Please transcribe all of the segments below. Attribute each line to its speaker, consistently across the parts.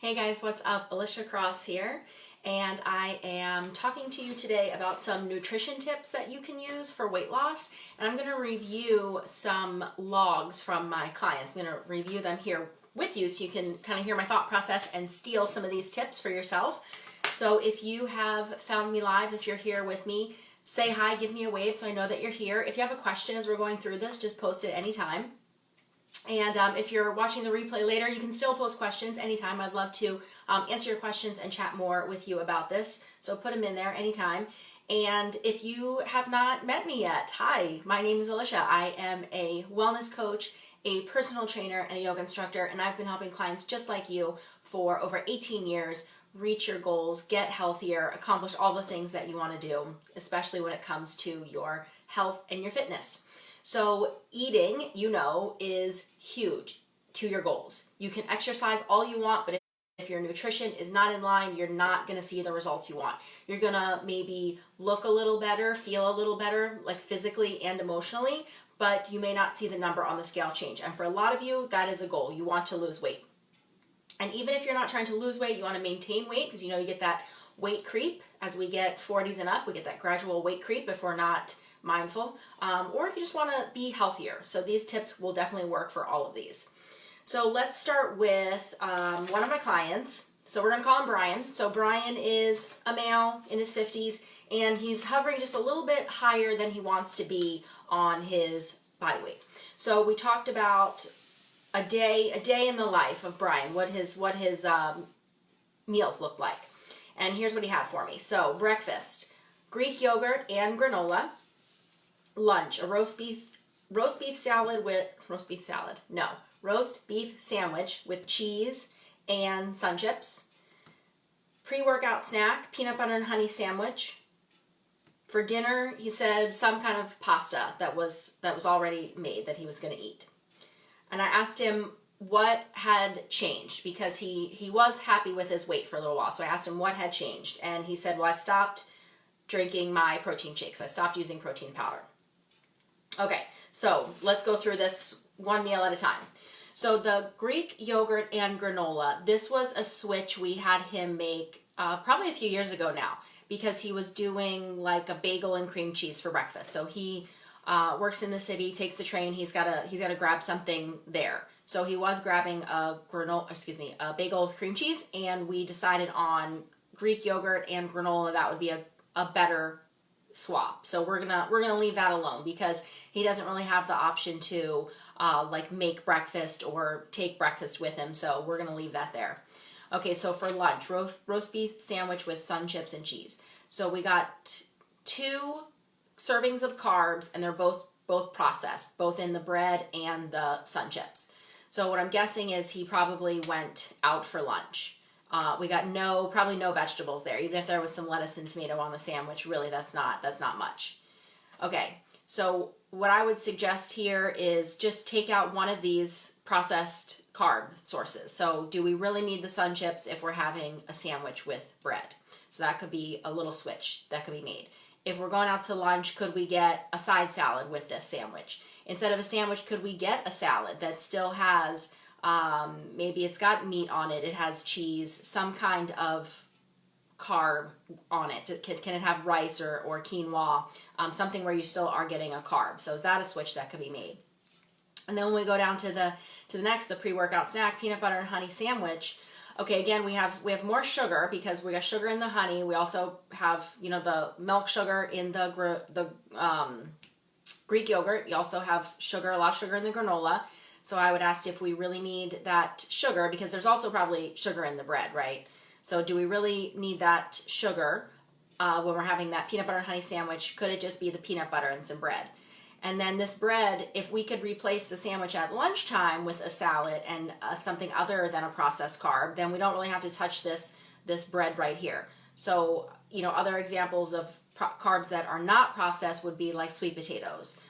Speaker 1: Hey guys, what's up? Alicia Cross here, and I am talking to you today about some nutrition tips that you can use for weight loss. And I'm going to review some logs from my clients. I'm going to review them here with you so you can kind of hear my thought process and steal some of these tips for yourself. So if you have found me live, if you're here with me, say hi, give me a wave so I know that you're here. If you have a question as we're going through this, just post it anytime. And if you're watching the replay later, you can still post questions anytime. I'd love to answer your questions and chat more with you about this. So put them in there anytime. And if you have not met me yet, hi, my name is Alicia. I am a wellness coach, a personal trainer, and a yoga instructor. And I've been helping clients just like you for over 18 years reach your goals, get healthier, accomplish all the things that you want to do, especially when it comes to your health and your fitness. So eating, is huge to your goals. You can exercise all you want, but if your nutrition is not in line, you're not going to see the results you want. You're going to maybe look a little better, feel a little better, like physically and emotionally, but you may not see the number on the scale change. And for a lot of you, that is a goal. You want to lose weight. And even if you're not trying to lose weight, you want to maintain weight because you get that weight creep. As we get 40s and up, we get that gradual weight creep if we're not mindful, or if you just want to be healthier. So these tips will definitely work for all of these. So let's start with one of my clients. So we're going to call him Brian. So Brian is a male in his 50s, and he's hovering just a little bit higher than he wants to be on his body weight. So we talked about a day in the life of Brian, what his meals looked like. And here's what he had for me. So breakfast, Greek yogurt and granola. Lunch, a roast beef sandwich with cheese and Sun Chips. Pre-workout snack, peanut butter and honey sandwich. For dinner, he said some kind of pasta that was already made that he was going to eat. And I asked him what had changed because he was happy with his weight for a little while. So I asked him what had changed, and he said, well, I stopped drinking my protein shakes. I stopped using protein powder. Okay, so let's go through this one meal at a time. So the Greek yogurt and granola, this was a switch we had him make probably a few years ago now because he was doing like a bagel and cream cheese for breakfast. So he works in the city, takes the train, he's got to grab something there. So he was grabbing a bagel with cream cheese, and we decided on Greek yogurt and granola. That would be a better swap. So we're gonna leave that alone because he doesn't really have the option to make breakfast or take breakfast with him. So we're gonna leave that there. Okay, so for lunch, roast beef sandwich with Sun Chips and cheese. So we got 2 servings of carbs, and they're both processed, both in the bread and the Sun Chips. So what I'm guessing is he probably went out for lunch. We got probably no vegetables there. Even if there was some lettuce and tomato on the sandwich, really that's not much. Okay, so what I would suggest here is just take out one of these processed carb sources. So do we really need the Sun Chips if we're having a sandwich with bread? So that could be a little switch that could be made. If we're going out to lunch, could we get a side salad with this sandwich? Instead of a sandwich, could we get a salad that still has maybe it's got meat on it, it has cheese, some kind of carb on it. Can it have rice or quinoa, something where you still are getting a carb? So is that a switch that could be made? And then when we go down to the next, the pre-workout snack, peanut butter and honey sandwich. Okay, again, we have more sugar because we got sugar in the honey. We also have the milk sugar in the Greek yogurt. You also have a lot of sugar in the granola. So I would ask if we really need that sugar because there's also probably sugar in the bread, right? So do we really need that sugar when we're having that peanut butter and honey sandwich? Could it just be the peanut butter and some bread? And then this bread, if we could replace the sandwich at lunchtime with a salad and something other than a processed carb, then we don't really have to touch this bread right here. So, other examples of carbs that are not processed would be like sweet potatoes.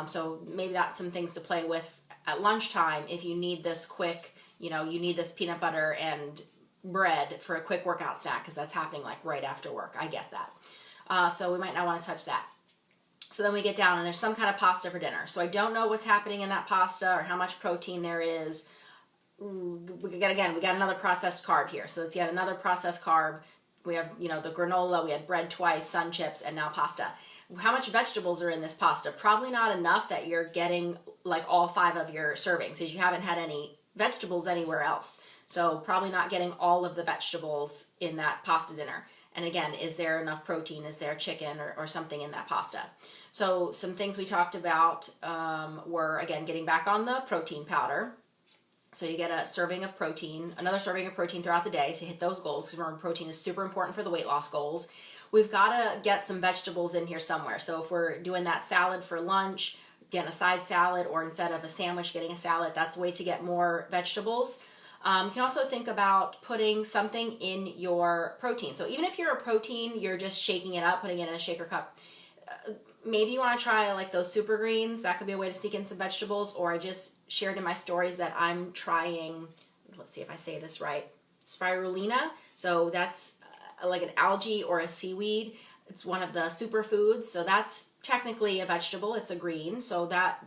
Speaker 1: So maybe that's some things to play with at lunchtime if you need this quick, you need this peanut butter and bread for a quick workout snack because that's happening like right after work. I get that. So we might not want to touch that. So then we get down and there's some kind of pasta for dinner. So I don't know what's happening in that pasta or how much protein there is. we got another processed carb here. So it's yet another processed carb. We have, the granola, we had bread twice, sun chips, and now pasta. How much vegetables are in this pasta? Probably not enough that you're getting like all 5 of your servings, because you haven't had any vegetables anywhere else. So probably not getting all of the vegetables in that pasta dinner. And again, is there enough protein? Is there chicken or something in that pasta? So some things we talked about were, again, getting back on the protein powder. So you get a serving of protein, another serving of protein throughout the day to hit those goals, because remember, protein is super important for the weight loss goals. We've got to get some vegetables in here somewhere. So if we're doing that salad for lunch, getting a side salad, or instead of a sandwich, getting a salad, that's a way to get more vegetables. You can also think about putting something in your protein. So even if you're a protein, you're just shaking it up, putting it in a shaker cup. Maybe you want to try like those super greens. That could be a way to sneak in some vegetables. Or I just shared in my stories that I'm trying, let's see if I say this right, spirulina. So that's like an algae or a seaweed. It's one of the superfoods. So that's technically a vegetable. It's a green. So that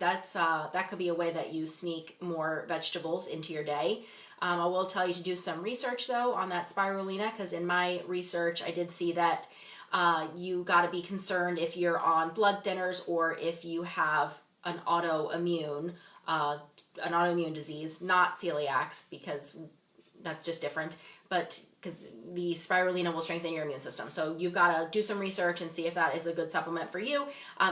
Speaker 1: could be a way that you sneak more vegetables into your day. I will tell you to do some research though on that spirulina, because in my research I did see that you got to be concerned if you're on blood thinners or if you have an autoimmune disease, not celiacs, because that's just different, but because the spirulina will strengthen your immune system. So you've got to do some research and see if that is a good supplement for you.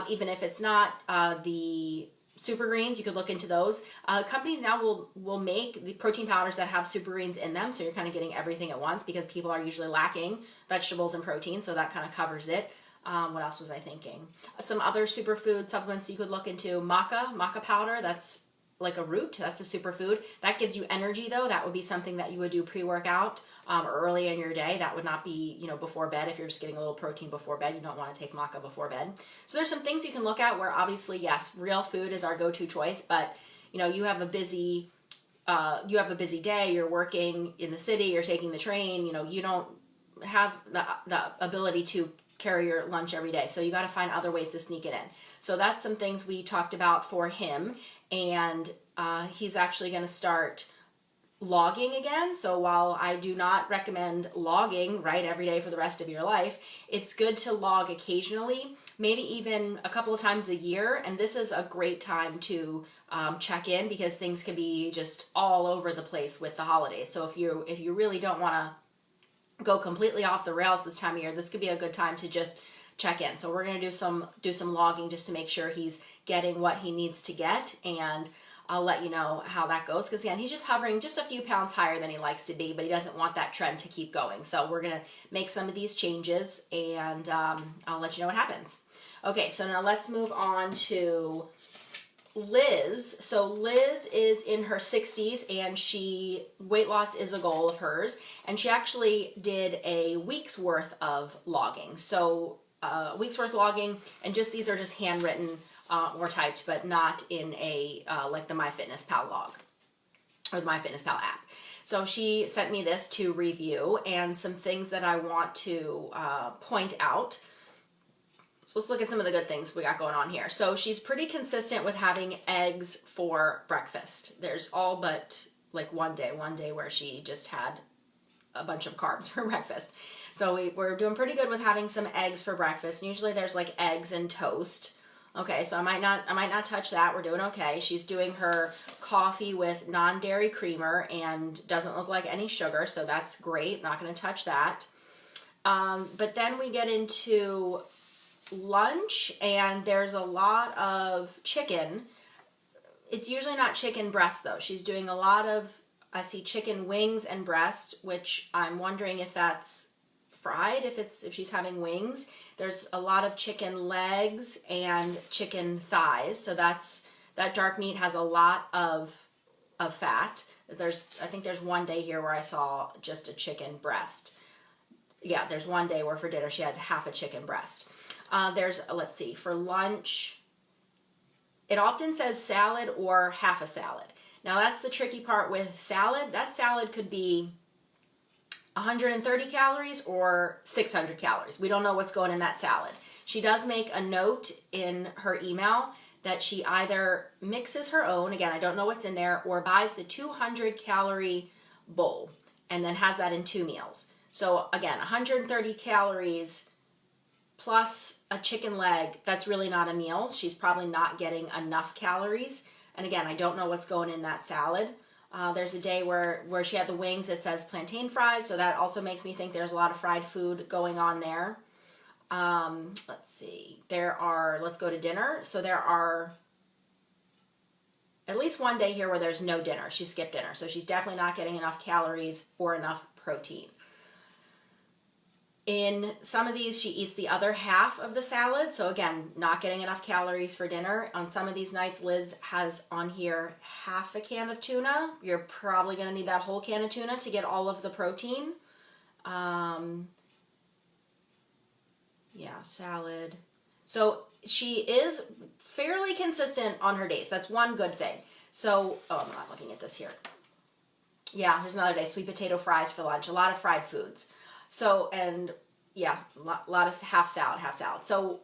Speaker 1: Even if it's not the super greens, you could look into those. Companies now will make the protein powders that have super greens in them, so you're kind of getting everything at once, because people are usually lacking vegetables and protein, so that kind of covers it. What else was I thinking? Some other superfood supplements you could look into. Maca powder, that's like a root, that's a superfood. That gives you energy though. That would be something that you would do pre-workout or early in your day. That would not be, before bed. If you're just getting a little protein before bed, you don't want to take maca before bed. So there's some things you can look at where obviously, yes, real food is our go-to choice, but you have a busy day, you're working in the city, you're taking the train, you don't have the ability to carry your lunch every day. So you got to find other ways to sneak it in. So that's some things we talked about for him. And he's actually going to start logging again. So while I do not recommend logging every day for the rest of your life, it's good to log occasionally, maybe even a couple of times a year. And this is a great time to check in, because things can be just all over the place with the holidays. So if you really don't want to go completely off the rails this time of year, this could be a good time to just check in. So we're going to do some logging just to make sure he's getting what he needs to get, and I'll let you know how that goes, because again, he's just hovering just a few pounds higher than he likes to be, but he doesn't want that trend to keep going. So we're going to make some of these changes, and I'll let you know what happens. Okay, so now let's move on to Liz. So Liz is in her 60s, and weight loss is a goal of hers, and she actually did a week's worth of logging. So a week's worth of logging, and these are just handwritten or typed, but not in a like the MyFitnessPal log or the MyFitnessPal app. So she sent me this to review, and some things that I want to point out. So let's look at some of the good things we got going on here. So she's pretty consistent with having eggs for breakfast. There's all but like one day where she just had a bunch of carbs for breakfast. So we're doing pretty good with having some eggs for breakfast. And usually there's like eggs and toast. Okay, so I might not touch that. We're doing okay. She's doing her coffee with non-dairy creamer and doesn't look like any sugar, so that's great. Not going to touch that. But then we get into lunch, and there's a lot of chicken. It's usually not chicken breast though. She's doing a lot of, I see chicken wings and breast, which I'm wondering if that's fried, if she's having wings. There's a lot of chicken legs and chicken thighs. So that dark meat has a lot of fat. I think there's one day here where I saw just a chicken breast. Yeah, there's one day where for dinner she had half a chicken breast. Let's see, for lunch, it often says salad or half a salad. Now that's the tricky part with salad. That salad could be 130 calories or 600 calories. We don't know what's going in that salad. She does make a note in her email that she either mixes her own, again, I don't know what's in there, or buys the 200 calorie bowl and then has that in 2 meals. So again, 130 calories plus a chicken leg, that's really not a meal. She's probably not getting enough calories. And again, I don't know what's going in that salad. There's a day where she had the wings, it says plantain fries, so that also makes me think there's a lot of fried food going on there. Let's see, let's go to dinner. So there are at least one day here where there's no dinner. She skipped dinner, so she's definitely not getting enough calories or enough protein. In some of these, she eats the other half of the salad. So again, not getting enough calories for dinner. On some of these nights, Liz has on here half a can of tuna. You're probably going to need that whole can of tuna to get all of the protein. Yeah, salad. So she is fairly consistent on her days. That's one good thing. So, I'm not looking at this here. Yeah, here's another day. Sweet potato fries for lunch. A lot of fried foods. So, and yeah, a lot of half salad. So,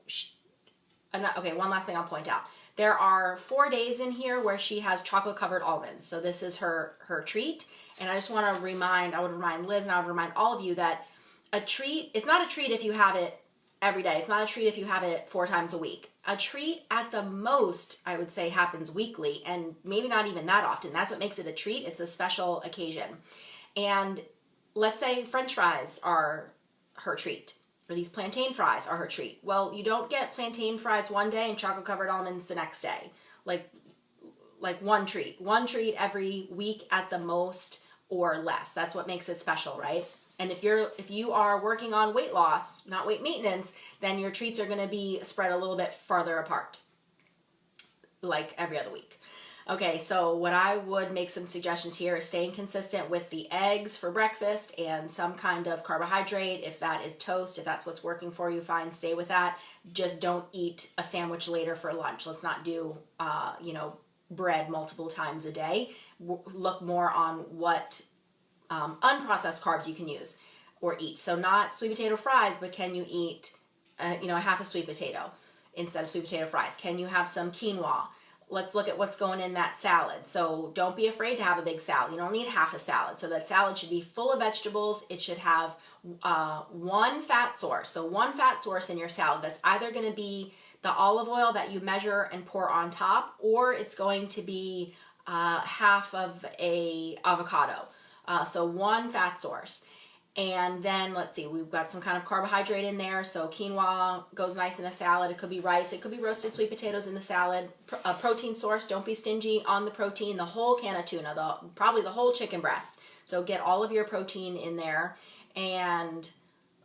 Speaker 1: okay, one last thing I'll point out. There are 4 days in here where she has chocolate covered almonds. So this is her treat. And I just want to I would remind Liz and I would remind all of you that a treat, it's not a treat if you have it every day. It's not a treat if you have it 4 times a week. A treat at the most, I would say, happens weekly and maybe not even that often. That's what makes it a treat. It's a special occasion. And let's say French fries are her treat, or these plantain fries are her treat. Well, you don't get plantain fries one day and chocolate covered almonds the next day. Like one treat every week at the most or less. That's what makes it special, right? And if you are working on weight loss, not weight maintenance, then your treats are going to be spread a little bit farther apart, like every other week. Okay, so what I would make some suggestions here is staying consistent with the eggs for breakfast and some kind of carbohydrate. If that is toast, if that's what's working for you, fine, stay with that. Just don't eat a sandwich later for lunch. Let's not do, bread multiple times a day. Look more on what unprocessed carbs you can use or eat. So not sweet potato fries, but can you eat, a half a sweet potato instead of sweet potato fries? Can you have some quinoa? Let's look at what's going in that salad. So don't be afraid to have a big salad. You don't need half a salad. So that salad should be full of vegetables. It should have one fat source. So one fat source in your salad that's either going to be the olive oil that you measure and pour on top, or it's going to be half of a avocado. So one fat source. And then let's see, we've got some kind of carbohydrate in there. So quinoa goes nice in a salad. It could be rice. It could be roasted sweet potatoes in the salad. A protein source. Don't be stingy on the protein. The whole can of tuna, probably the whole chicken breast. So get all of your protein in there. And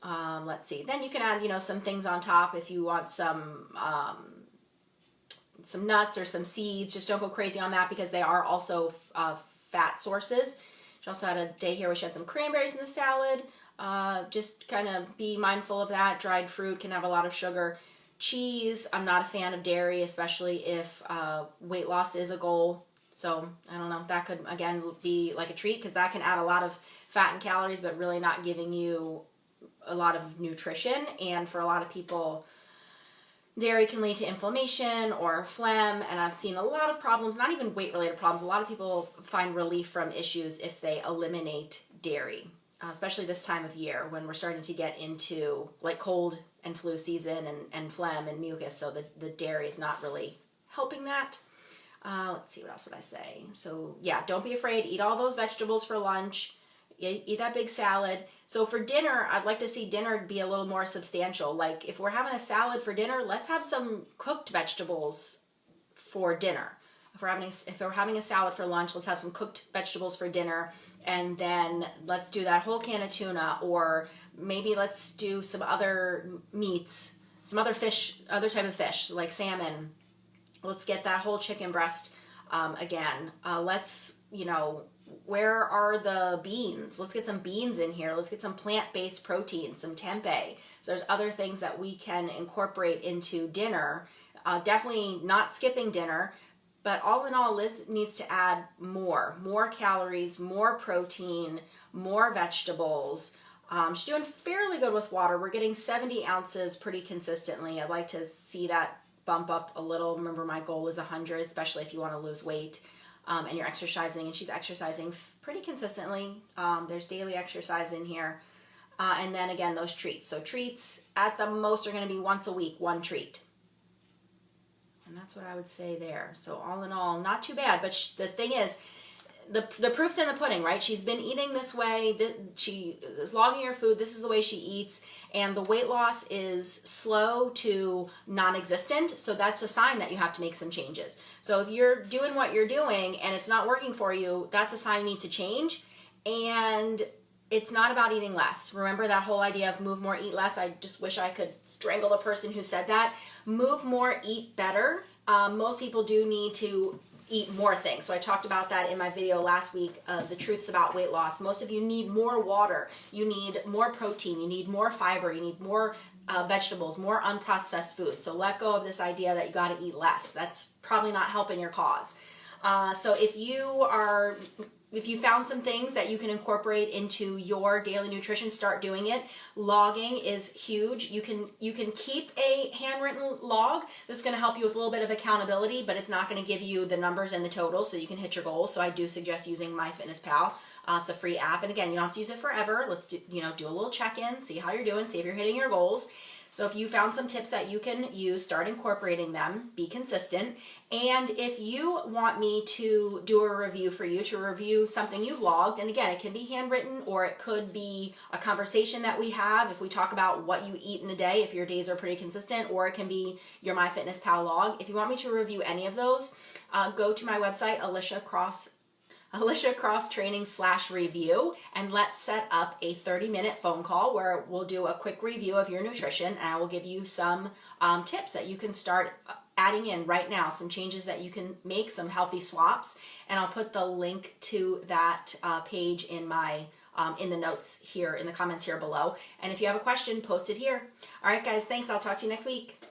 Speaker 1: let's see. Then you can add, some things on top if you want some nuts or some seeds. Just don't go crazy on that because they are also fat sources. She also had a day here where she had some cranberries in the salad. Just kind of be mindful of that. Dried fruit can have a lot of sugar. Cheese, I'm not a fan of dairy, especially if weight loss is a goal. So, I don't know, that could, again, be like a treat because that can add a lot of fat and calories, but really not giving you a lot of nutrition. And for a lot of people, dairy can lead to inflammation or phlegm, and I've seen a lot of problems, not even weight-related problems. A lot of people find relief from issues if they eliminate dairy, especially this time of year when we're starting to get into like cold and flu season and phlegm and mucus, so the dairy is not really helping that. Let's see, what else would I say? So yeah, don't be afraid. Eat all those vegetables for lunch. Eat that big salad. So for dinner, I'd like to see dinner be a little more substantial. Like if we're having a salad for dinner, let's have some cooked vegetables for dinner. If we're having a salad for lunch, let's have some cooked vegetables for dinner. And then let's do that whole can of tuna, or maybe let's do some other meats, some other fish, other type of fish like salmon. Let's get that whole chicken breast again. Where are the beans? Let's get some beans in here. Let's get some plant-based protein, some tempeh. So there's other things that we can incorporate into dinner. Definitely not skipping dinner, but all in all, Liz needs to add more calories, more protein, more vegetables. She's doing fairly good with water. We're getting 70 ounces pretty consistently. I'd like to see that bump up a little. Remember, my goal is 100, especially if you want to lose weight and you're exercising, and she's exercising pretty consistently. There's daily exercise in here. And then again, those treats. So treats at the most are going to be once a week, one treat. And that's what I would say there. So all in all, not too bad. But the thing is, the proof's in the pudding, right? She's been eating this way. She is logging her food. This is the way she eats. And the weight loss is slow to non-existent. So that's a sign that you have to make some changes. So if you're doing what you're doing and it's not working for you, that's a sign you need to change. And it's not about eating less. Remember that whole idea of move more, eat less? I just wish I could strangle the person who said that. Move more, eat better. Most people do need to eat more things. So I talked about that in my video last week, the truths about weight loss. Most of you need more water. You need more protein. You need more fiber. You need more vegetables, more unprocessed food. So let go of this idea that you got to eat less. That's probably not helping your cause. So if you found some things that you can incorporate into your daily nutrition, start doing it. Logging is huge. You can keep a handwritten log. This is going to help you with a little bit of accountability, but it's not going to give you the numbers and the totals so you can hit your goals. So I do suggest using MyFitnessPal. It's a free app, and again, you don't have to use it forever. Let's do a little check-in, see how you're doing, see if you're hitting your goals. So if you found some tips that you can use, start incorporating them, be consistent. And if you want me to do a review for you, to review something you've logged, and again, it can be handwritten or it could be a conversation that we have if we talk about what you eat in a day, if your days are pretty consistent, or it can be your MyFitnessPal log. If you want me to review any of those, go to my website, Alicia Cross Training /review, and let's set up a 30-minute phone call where we'll do a quick review of your nutrition, and I will give you some tips that you can start adding in right now, some changes that you can make, some healthy swaps, and I'll put the link to that page in my in the notes here, in the comments here below. And if you have a question, post it here. All right, guys, thanks. I'll talk to you next week.